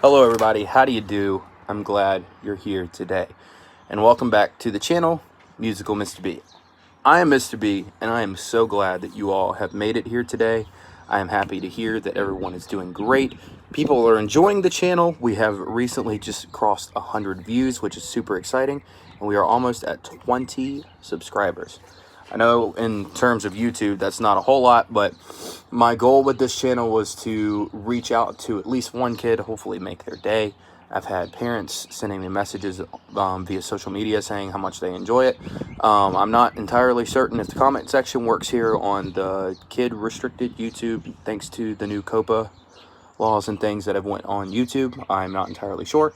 Hello everybody, how do you do? I'm glad you're here today. And welcome back to the channel, Musical Mr. B. I am Mr. B, and I am so glad that you all have made it here today. I am happy to hear that everyone is doing great. People are enjoying the channel. We have recently just crossed 100 views, which is super exciting. And we are almost at 20 subscribers. I know in terms of YouTube, that's not a whole lot, but my goal with this channel was to reach out to at least one kid, hopefully make their day. I've had parents sending me messages via social media saying how much they enjoy it. I'm not entirely certain if the comment section works here on the kid-restricted YouTube, thanks to the new COPPA laws and things that have went on YouTube. I'm not entirely sure,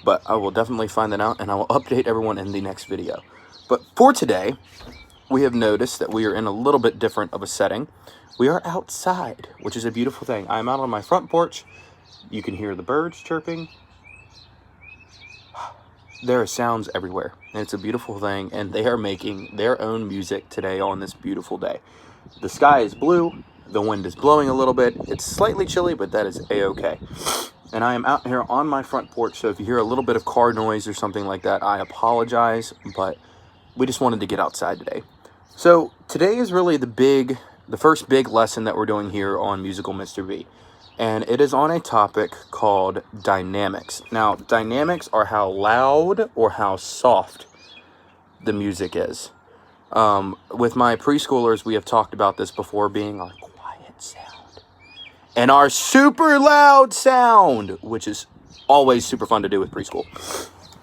but I will definitely find that out, and I will update everyone in the next video. But for today, we have noticed that we are in a little bit different of a setting. We are outside, which is a beautiful thing. I'm out on my front porch. You can hear the birds chirping. There are sounds everywhere, and it's a beautiful thing, and they are making their own music today on this beautiful day. The sky is blue, the wind is blowing a little bit. It's slightly chilly, but that is a-okay. And I am out here on my front porch, so if you hear a little bit of car noise or something like that, I apologize, but we just wanted to get outside today. So today is really the first big lesson that we're doing here on Musical Mr. B. And it is on a topic called dynamics. Now, dynamics are how loud or how soft the music is. With my preschoolers, we have talked about this before, being our quiet sound and our super loud sound, which is always super fun to do with preschool.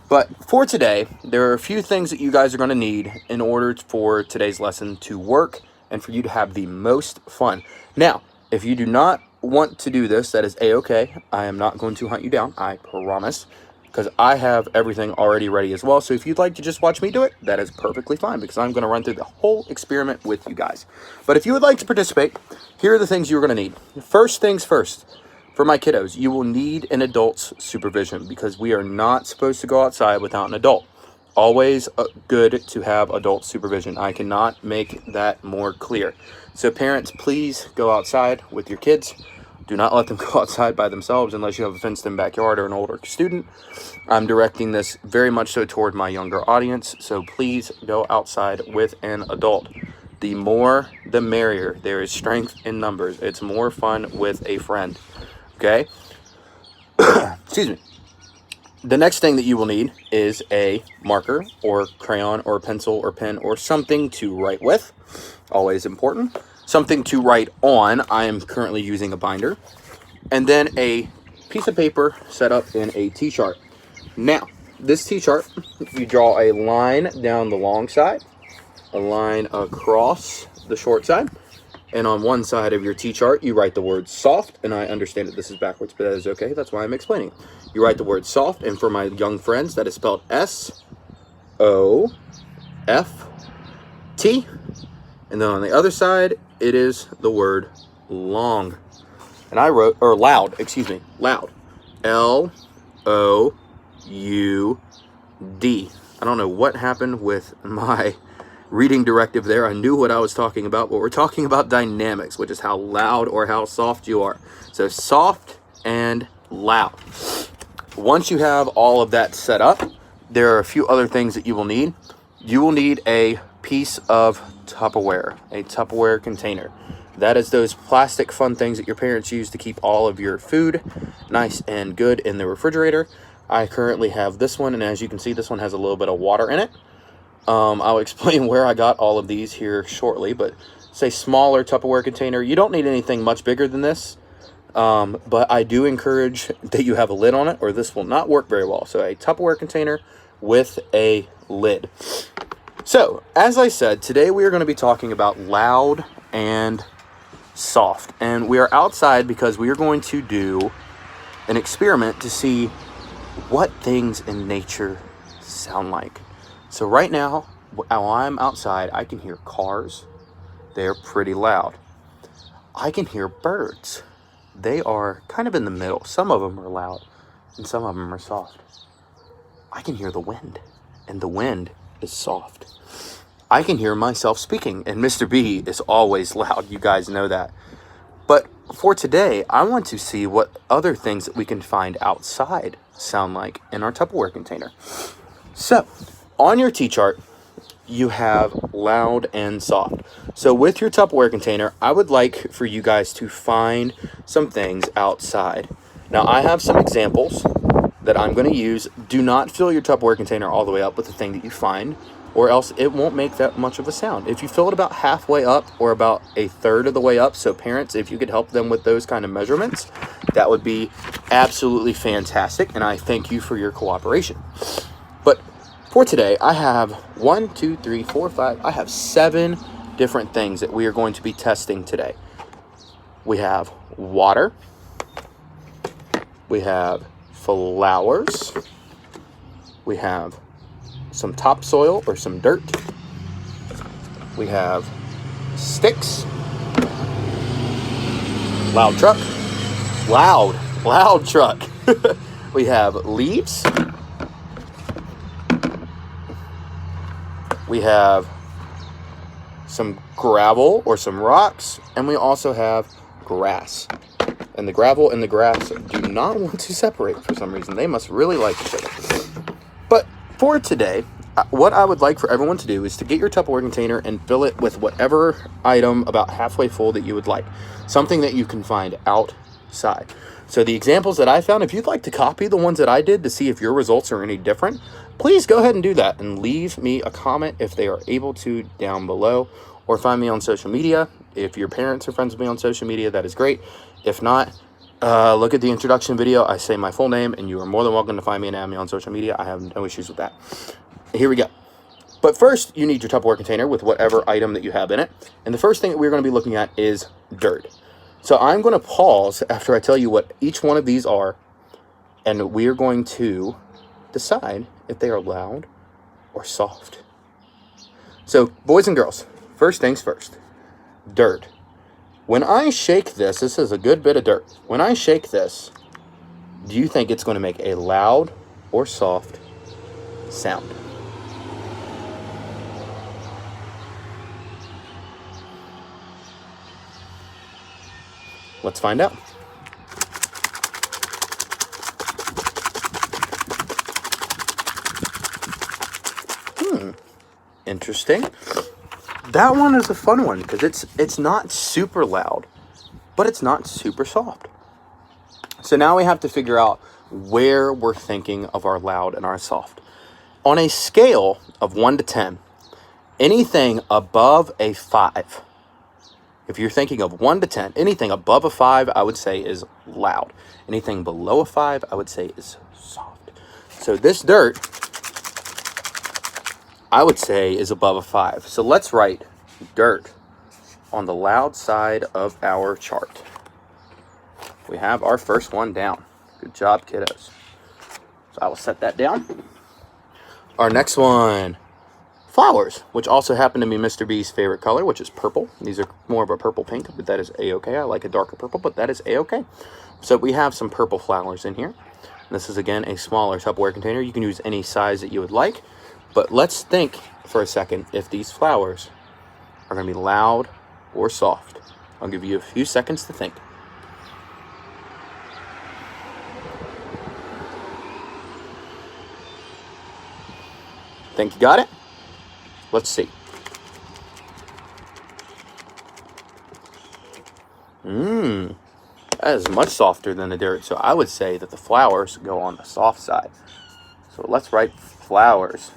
But for today, there are a few things that you guys are going to need in order for today's lesson to work and for you to have the most fun. Now, if you do not want to do this, that is a-okay. I am not going to hunt you down, I promise, because I have everything already ready as well. So if you'd like to just watch me do it, that is perfectly fine, because I'm going to run through the whole experiment with you guys. But if you would like to participate, here are the things you're going to need. First things first. For my kiddos, you will need an adult's supervision, because we are not supposed to go outside without an adult. Always good to have adult supervision. I cannot make that more clear. So parents, please go outside with your kids. Do not let them go outside by themselves unless you have a fenced-in backyard or an older student. I'm directing this very much so toward my younger audience, so please go outside with an adult. The more, the merrier. There is strength in numbers. It's more fun with a friend. Okay, excuse me. The next thing that you will need is a marker or crayon or pencil or pen or something to write with. Always important. Something to write on. I am currently using a binder. And then a piece of paper set up in a T-chart. Now, this T-chart, you draw a line down the long side, a line across the short side. And on one side of your T-chart, you write the word soft. And I understand that this is backwards, but that is okay. That's why I'm explaining. You write the word soft. And for my young friends, that is spelled S-O-F-T. And then on the other side, it is the word long. And I wrote, or loud, excuse me, loud. L-O-U-D. I don't know what happened with my reading directive there. I knew what I was talking about, but we're talking about dynamics, which is how loud or how soft you are. So soft and loud. Once you have all of that set up, there are a few other things that you will need. You will need a piece of Tupperware, a Tupperware container. That is those plastic fun things that your parents use to keep all of your food nice and good in the refrigerator. I currently have this one, and as you can see, this one has a little bit of water in it. I'll explain where I got all of these here shortly, but it's a smaller Tupperware container. You don't need anything much bigger than this, but I do encourage that you have a lid on it, or this will not work very well. So a Tupperware container with a lid. So, as I said, today we are going to be talking about loud and soft, and we are outside because we are going to do an experiment to see what things in nature sound like. So right now, while I'm outside, I can hear cars. They're pretty loud. I can hear birds. They are kind of in the middle. Some of them are loud and some of them are soft. I can hear the wind, and the wind is soft. I can hear myself speaking, and Mr. B is always loud. You guys know that. But for today, I want to see what other things that we can find outside sound like in our Tupperware container. So, on your T-chart, you have loud and soft. So with your Tupperware container, I would like for you guys to find some things outside. Now, I have some examples that I'm going to use. Do not fill your Tupperware container all the way up with the thing that you find, or else it won't make that much of a sound. If you fill it about halfway up or about a third of the way up, so parents, if you could help them with those kind of measurements, that would be absolutely fantastic, and I thank you for your cooperation. But for today, I have 1, 2, 3, 4, 5. I have 7 different things that we are going to be testing today. We have water. We have flowers. We have some topsoil or some dirt. We have sticks. Loud truck. Loud truck. We have leaves. We have some gravel or some rocks, and we also have grass. And the gravel and the grass do not want to separate for some reason. They must really like each other. But for today, what I would like for everyone to do is to get your Tupperware container and fill it with whatever item about halfway full that you would like. Something that you can find outside. So the examples that I found, if you'd like to copy the ones that I did to see if your results are any different, please go ahead and do that and leave me a comment if they are able to down below, or find me on social media. If your parents are friends with me on social media, that is great. If not, look at the introduction video. I say my full name, and you are more than welcome to find me and add me on social media. I have no issues with that. Here we go. But first, you need your Tupperware container with whatever item that you have in it. And the first thing that we're going to be looking at is dirt. So I'm going to pause after I tell you what each one of these are, and we are going to decide if they are loud or soft. So, boys and girls, first things first. Dirt. When I shake this is a good bit of dirt. When I shake this, do you think it's going to make a loud or soft sound? Let's find out. Interesting. That one is a fun one because it's not super loud, but it's not super soft. So now we have to figure out where we're thinking of our loud and our soft. On a scale of 1 to 10, anything above a 5, if you're thinking of 1 to 10, anything above a 5, I would say is loud. Anything below a 5, I would say is soft. So this dirt, I would say, is above a 5. So let's write dirt on the loud side of our chart. We have our first one down. Good job, kiddos. So I will set that down. Our next one, flowers, which also happen to be Mr. B's favorite color, which is purple. These are more of a purple pink, but that is a-okay. I like a darker purple, but that is a-okay. So we have some purple flowers in here. This is, again, a smaller Tupperware container. You can use any size that you would like. But let's think for a second if these flowers are going to be loud or soft. I'll give you a few seconds to think. Think you got it? Let's see. That is much softer than the dirt. So I would say that the flowers go on the soft side. So let's write flowers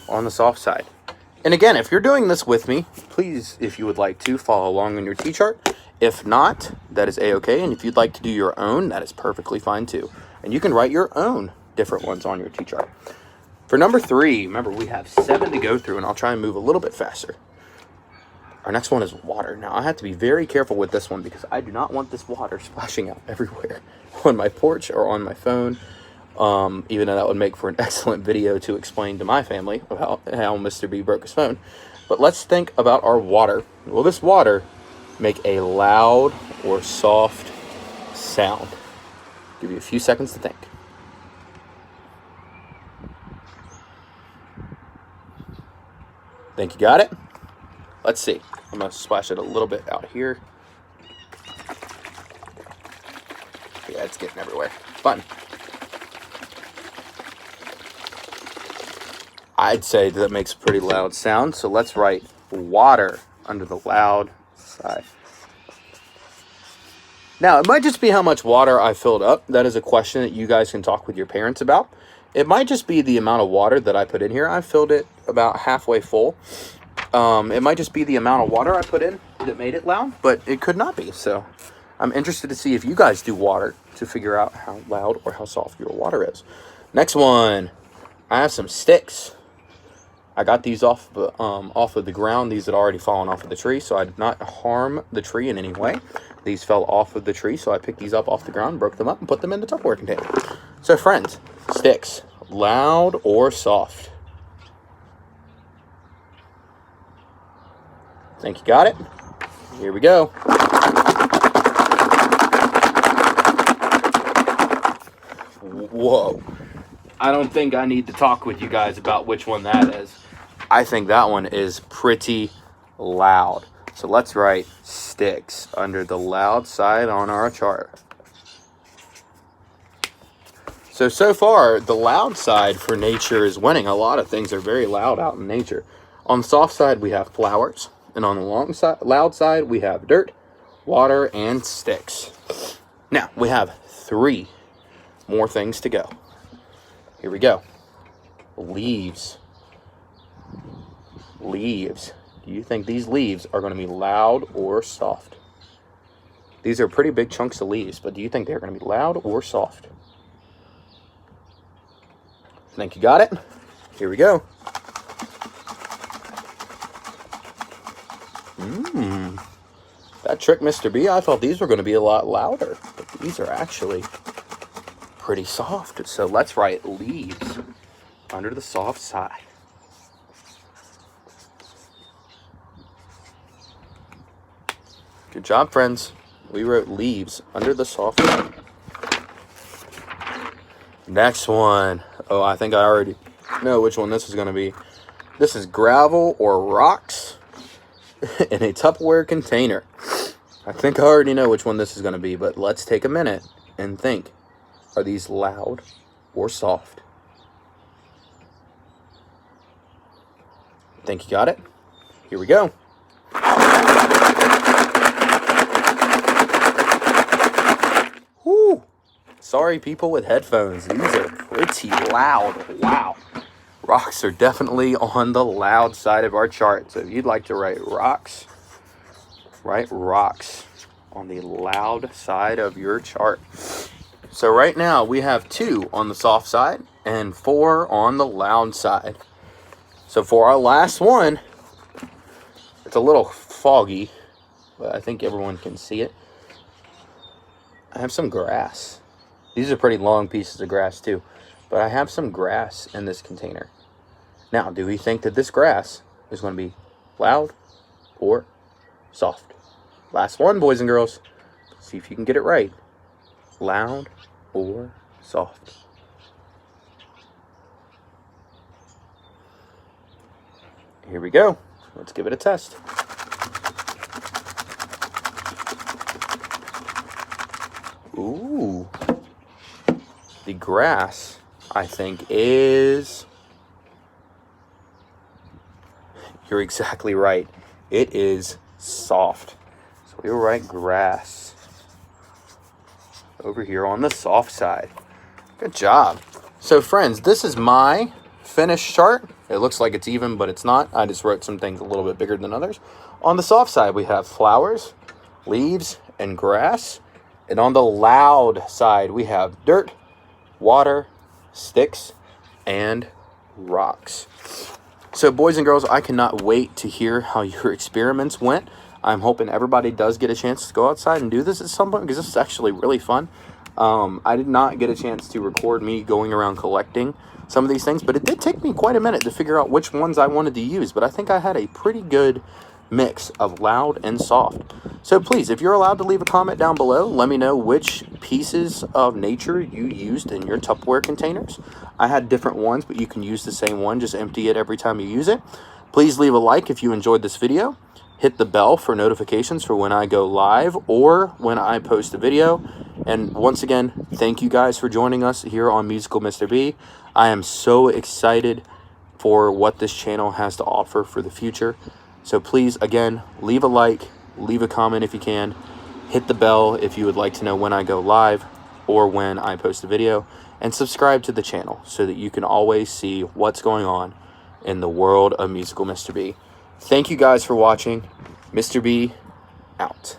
on the soft side. And again, if you're doing this with me, please, if you would like to, follow along on your T-chart. If not, that is a-okay. And if you'd like to do your own, that is perfectly fine too. And you can write your own different ones on your T-chart. For number 3, remember, we have 7 to go through, and I'll try and move a little bit faster. Our next one is water. Now, I have to be very careful with this one because I do not want this water splashing out everywhere on my porch or on my phone. Even though that would make for an excellent video to explain to my family about how Mr. B broke his phone. But let's think about our water. Will this water make a loud or soft sound? Give you a few seconds to think. Think you got it? Let's see. I'm going to splash it a little bit out here. yeah, it's getting everywhere. Fun. I'd say that makes a pretty loud sound. So let's write water under the loud side. Now, it might just be how much water I filled up. That is a question that you guys can talk with your parents about. It might just be the amount of water that I put in here. I filled it about halfway full. It might just be the amount of water I put in that made it loud, but it could not be. So I'm interested to see if you guys do water to figure out how loud or how soft your water is. Next one, I have some sticks. I got these off of the ground. These had already fallen off of the tree, so I did not harm the tree in any way. These fell off of the tree, so I picked these up off the ground, broke them up, and put them in the Tupperware container. So friends, sticks, loud or soft? Think you got it? Here we go. Whoa. I don't think I need to talk with you guys about which one that is. I think that one is pretty loud. So let's write sticks under the loud side on our chart. So far, the loud side for nature is winning. A lot of things are very loud out in nature. On the soft side, we have flowers. And on the loud side, we have dirt, water, and sticks. Now, we have 3 more things to go. Here we go. Leaves. Leaves. Do you think these leaves are going to be loud or soft? These are pretty big chunks of leaves, but do you think they're going to be loud or soft? Think you got it? Here we go. That tricked Mr. B. I thought these were going to be a lot louder, but these are actually pretty soft. So let's write leaves under the soft side. Good job, friends. We wrote leaves under the soft side. Next one. Oh, I think I already know which one this is going to be. This is gravel or rocks in a Tupperware container. I think I already know which one this is going to be, but let's take a minute and think. Are these loud or soft? Think you got it? Here we go. Woo! Sorry, people with headphones. These are pretty loud. Wow. Rocks are definitely on the loud side of our chart. So if you'd like to write rocks, write rocks on the loud side of your chart. So right now we have 2 on the soft side and 4 on the loud side. So for our last one, it's a little foggy, but I think everyone can see it. I have some grass. These are pretty long pieces of grass too, but I have some grass in this container. Now, do we think that this grass is going to be loud or soft? Last one, boys and girls. See if you can get it right. Loud or soft? Here we go. Let's give it a test. Ooh. The grass, I think, is... You're exactly right. It is soft. So we'll write grass over here on the soft side. Good job. So friends, this is my finished chart. It looks like it's even, but it's not. I just wrote some things a little bit bigger than others. On the soft side, we have flowers, leaves, and grass. And on the loud side, we have dirt, water, sticks, and rocks. So boys and girls, I cannot wait to hear how your experiments went. I'm hoping everybody does get a chance to go outside and do this at some point, because this is actually really fun. I did not get a chance to record me going around collecting some of these things, but it did take me quite a minute to figure out which ones I wanted to use. But I think I had a pretty good mix of loud and soft. So please, if you're allowed to leave a comment down below, let me know which pieces of nature you used in your Tupperware containers. I had different ones, but you can use the same one. Just empty it every time you use it. Please leave a like if you enjoyed this video. Hit the bell for notifications for when I go live or when I post a video. And once again, thank you guys for joining us here on Musical Mr. B. I am so excited for what this channel has to offer for the future. So please, again, leave a like, leave a comment if you can, hit the bell if you would like to know when I go live or when I post a video, and subscribe to the channel so that you can always see what's going on in the world of Musical Mr. B. Thank you guys for watching. Mr. B, out.